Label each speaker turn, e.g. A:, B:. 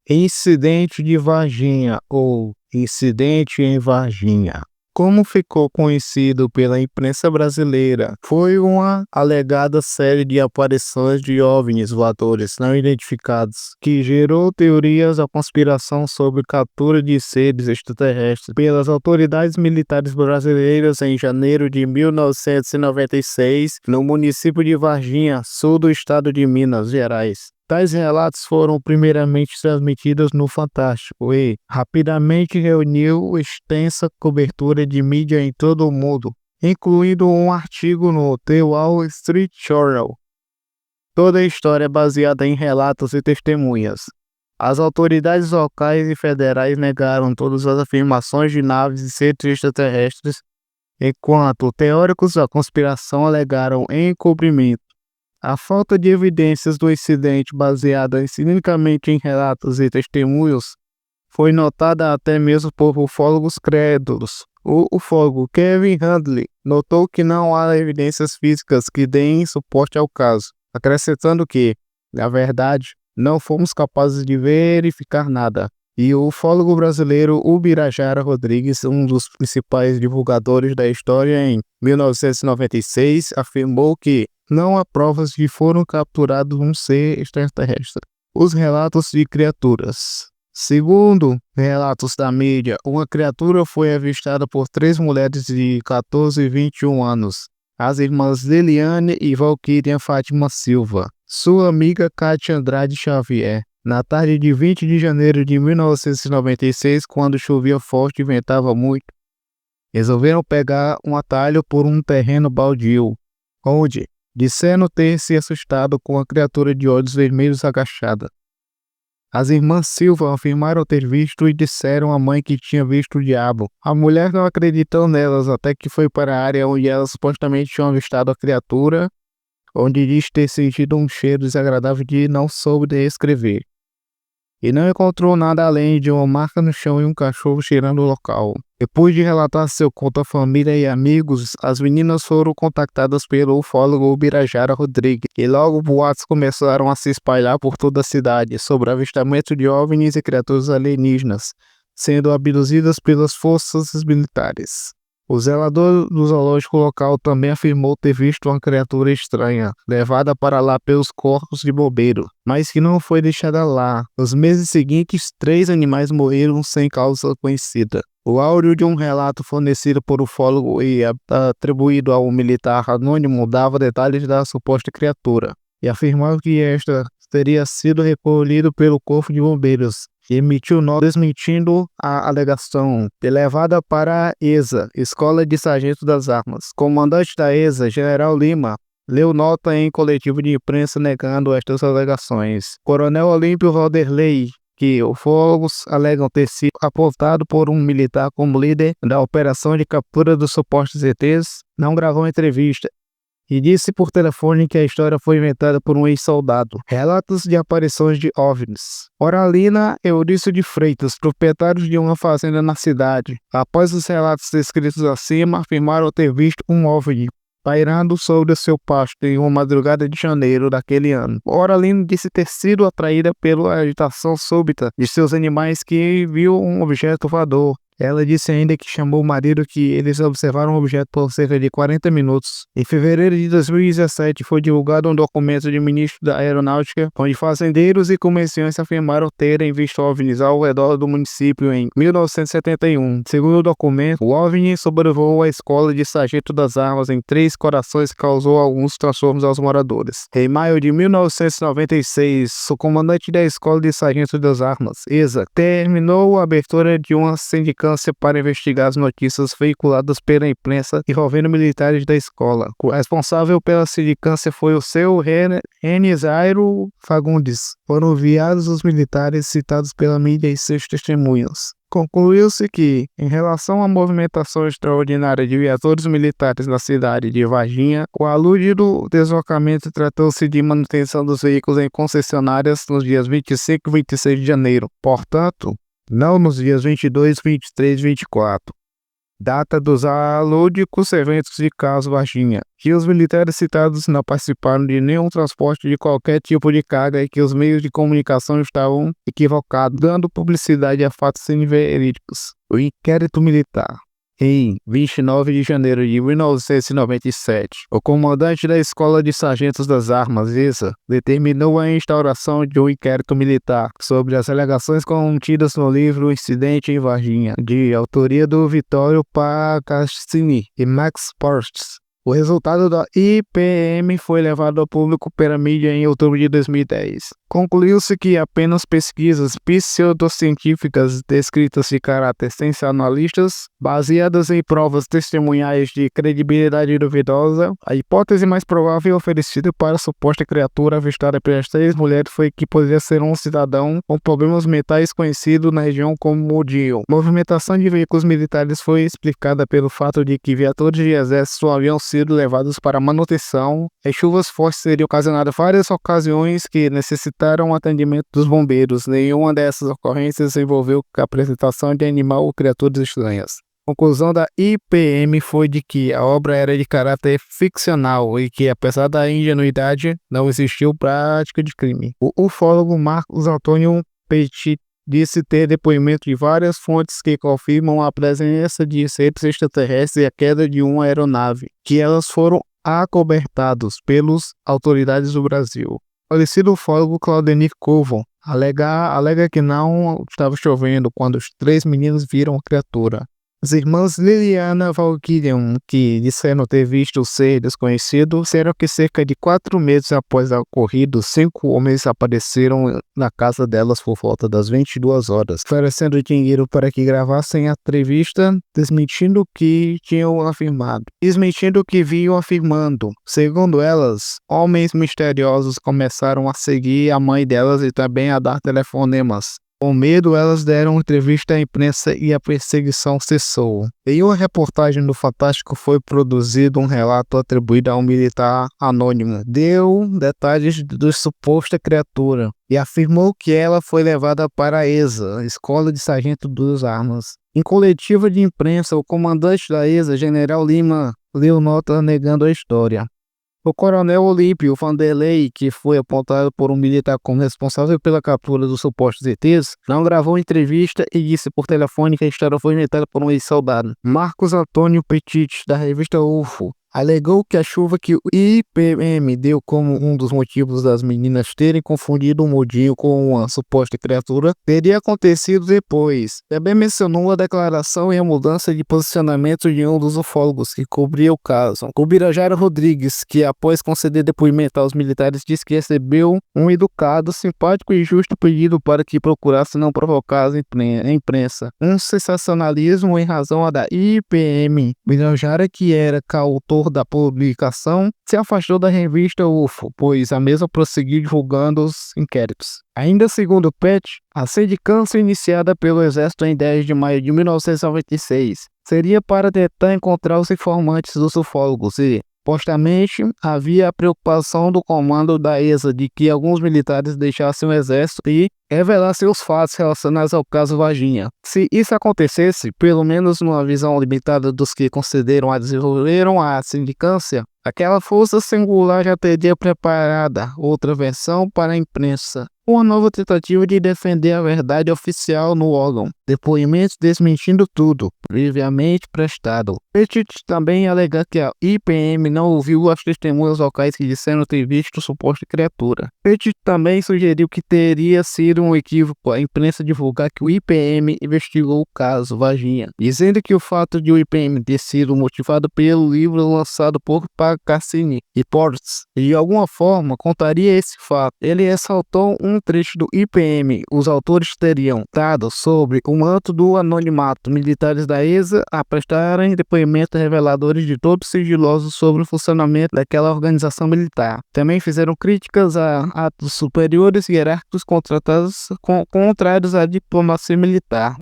A: Incidente de Varginha ou Incidente em Varginha. Como ficou conhecido pela imprensa brasileira, foi uma alegada série de aparições de OVNIs voadores não identificados, que gerou teorias da conspiração sobre captura de seres extraterrestres pelas autoridades militares brasileiras em janeiro de 1996, no município de Varginha, sul do estado de Minas Gerais. Tais relatos foram primeiramente transmitidos no Fantástico e rapidamente reuniu extensa cobertura de mídia em todo o mundo, incluindo um artigo no The Wall Street Journal. Toda a história é baseada em relatos e testemunhas. As autoridades locais e federais negaram todas as afirmações de naves e seres extraterrestres, enquanto teóricos da conspiração alegaram encobrimento. A falta de evidências do incidente, baseada unicamente em relatos e testemunhos, foi notada até mesmo por ufólogos crédulos. O ufólogo Kevin Handley notou que não há evidências físicas que deem suporte ao caso, acrescentando que, na verdade, não fomos capazes de verificar nada. E o ufólogo brasileiro Ubirajara Rodrigues, um dos principais divulgadores da história em 1996, afirmou que não há provas de que foram capturados um ser extraterrestre. Os relatos de criaturas. Segundo relatos da mídia, uma criatura foi avistada por 3 mulheres de 14 e 21 anos, as irmãs Liliane e Valquíria Fátima Silva, sua amiga Kátia Andrade Xavier, na tarde de 20 de janeiro de 1996, quando chovia forte e ventava muito. Resolveram pegar um atalho por um terreno baldio, onde disseram ter se assustado com a criatura de olhos vermelhos agachada. As irmãs Silva afirmaram ter visto e disseram à mãe que tinha visto o diabo. A mulher não acreditou nelas até que foi para a área onde elas supostamente tinham avistado a criatura, onde diz ter sentido um cheiro desagradável que não soube descrever. E não encontrou nada além de uma marca no chão e um cachorro cheirando o local. Depois de relatar seu conto à família e amigos, as meninas foram contactadas pelo ufólogo Ubirajara Rodrigues, e logo boatos começaram a se espalhar por toda a cidade sobre o avistamento de OVNIs e criaturas alienígenas, sendo abduzidas pelas forças militares. O zelador do zoológico local também afirmou ter visto uma criatura estranha, levada para lá pelos corpos de bombeiro, mas que não foi deixada lá. Nos meses seguintes, 3 animais morreram sem causa conhecida. O áudio de um relato fornecido por ufólogo e atribuído ao militar anônimo dava detalhes da suposta criatura, e afirmava que esta teria sido recolhida pelo corpo de bombeiros, que emitiu nota desmentindo a alegação, e levada para a ESA, Escola de Sargento das Armas. Comandante da ESA, General Lima, leu nota em coletivo de imprensa negando estas alegações. Coronel Olímpio Valderlei, que ufólogos alegam ter sido apontado por um militar como líder da operação de captura dos supostos ETs, não gravou entrevista e disse por telefone que a história foi inventada por um ex-soldado. Relatos de aparições de OVNIs. Oralina Eurício de Freitas, proprietários de uma fazenda na cidade, após os relatos descritos acima, afirmaram ter visto um OVNI pairando sobre o seu pasto em uma madrugada de janeiro daquele ano. Oralina disse ter sido atraída pela agitação súbita de seus animais que viu um objeto voador. Ela disse ainda que chamou o marido, que eles observaram o objeto por cerca de 40 minutos. Em fevereiro de 2017 foi divulgado um documento do ministro da Aeronáutica, onde fazendeiros e comerciantes afirmaram terem visto OVNIs ao redor do município em 1971. Segundo o documento, o OVNI sobrevoou a escola de sargento das armas em Três Corações e causou alguns transtornos aos moradores. Em maio de 1996, o comandante da escola de sargento das armas, ESA, terminou a abertura de uma sindicância para investigar as notícias veiculadas pela imprensa envolvendo militares da escola. O responsável pela sindicância foi o seu Renizairo Fagundes. Foram enviados os militares citados pela mídia e seus testemunhas. Concluiu-se que, em relação à movimentação extraordinária de viaturas militares na cidade de Varginha, o aludido deslocamento tratou-se de manutenção dos veículos em concessionárias nos dias 25 e 26 de janeiro. Portanto, não nos dias 22, 23 e 24. Data dos alúdicos eventos de caso Varginha, que os militares citados não participaram de nenhum transporte de qualquer tipo de carga e que os meios de comunicação estavam equivocados, dando publicidade a fatos inverídicos. O inquérito militar. Em 29 de janeiro de 1997, o comandante da Escola de Sargentos das Armas, ESA, determinou a instauração de um inquérito militar sobre as alegações contidas no livro Incidente em Varginha, de autoria do Vittorio Paccassini e Max Portes. O resultado da IPM foi levado ao público pela mídia em outubro de 2010. Concluiu-se que apenas pesquisas pseudocientíficas descritas de caráter sensacionalistas, baseadas em provas testemunhais de credibilidade duvidosa, a hipótese mais provável oferecida para a suposta criatura avistada pelas 3 mulheres foi que poderia ser um cidadão com problemas mentais conhecido na região como Mudinho. Movimentação de veículos militares foi explicada pelo fato de que viaturas de exército haviam sido levados para manutenção e chuvas fortes teriam ocasionado várias ocasiões que necessitaram o atendimento dos bombeiros. Nenhuma dessas ocorrências envolveu a apresentação de animal ou criaturas estranhas. A conclusão da IPM foi de que a obra era de caráter ficcional e que, apesar da ingenuidade, não existiu prática de crime. O ufólogo Marcos Antônio Petit disse ter depoimento de várias fontes que confirmam a presença de seres extraterrestres e a queda de uma aeronave, que elas foram acobertados pelas autoridades do Brasil. O falecido ufólogo Claudenir Covo alega que não estava chovendo quando os 3 meninos viram a criatura. As irmãs Liliana Valkyrian, que disseram ter visto o ser desconhecido, disseram que cerca de 4 meses após o ocorrido, 5 homens apareceram na casa delas por volta das 22 horas, oferecendo dinheiro para que gravassem a entrevista, desmentindo o que tinham afirmado. Desmentindo o que vinham afirmando. Segundo elas, homens misteriosos começaram a seguir a mãe delas e também a dar telefonemas. Com medo, elas deram entrevista à imprensa e a perseguição cessou. Em uma reportagem do Fantástico foi produzido um relato atribuído a um militar anônimo. Deu detalhes da suposta criatura e afirmou que ela foi levada para a ESA, a Escola de Sargento das Armas. Em coletiva de imprensa, o comandante da ESA, General Lima, leu nota negando a história. O coronel Olímpio Vanderlei, que foi apontado por um militar como responsável pela captura dos supostos ETs, não gravou entrevista e disse por telefone que a história foi inventada por um ex-soldado. Marcos Antônio Petit, da revista UFO, alegou que a chuva que o IPM deu como um dos motivos das meninas terem confundido o Mudinho com uma suposta criatura teria acontecido depois. Também mencionou a declaração e a mudança de posicionamento de um dos ufólogos que cobria o caso. O Birajara Rodrigues, que após conceder depoimento aos militares, disse que recebeu um educado, simpático e justo pedido para que procurasse não provocar a imprensa. Um sensacionalismo em razão da IPM. Birajara, que era coautor da publicação, se afastou da revista UFO, pois a mesma prosseguiu divulgando os inquéritos. Ainda segundo Pet, a sindicância iniciada pelo Exército em 10 de maio de 1996 seria para tentar encontrar os informantes dos ufólogos e, supostamente, havia a preocupação do comando da ESA de que alguns militares deixassem o exército e revelassem os fatos relacionados ao caso Varginha. Se isso acontecesse, pelo menos numa visão limitada dos que consideram a desenvolveram a sindicância, aquela força singular já teria preparada outra versão para a imprensa. Uma nova tentativa de defender a verdade oficial no órgão. Depoimentos desmentindo tudo, previamente prestado. Petit também alega que a IPM não ouviu as testemunhas locais que disseram ter visto suposta criatura. Petit também sugeriu que teria sido um equívoco a imprensa divulgar que o IPM investigou o caso Varginha, dizendo que o fato de o IPM ter sido motivado pelo livro lançado por Paccassini e Portes, de alguma forma contaria esse fato. Ele ressaltou um trecho do IPM. Os autores teriam dado sobre o manto do anonimato militares da ESA a prestarem depoimentos reveladores de todos sigilosos sobre o funcionamento daquela organização militar. Também fizeram críticas a atos superiores e hierárquicos contratados contrários à diplomacia militar.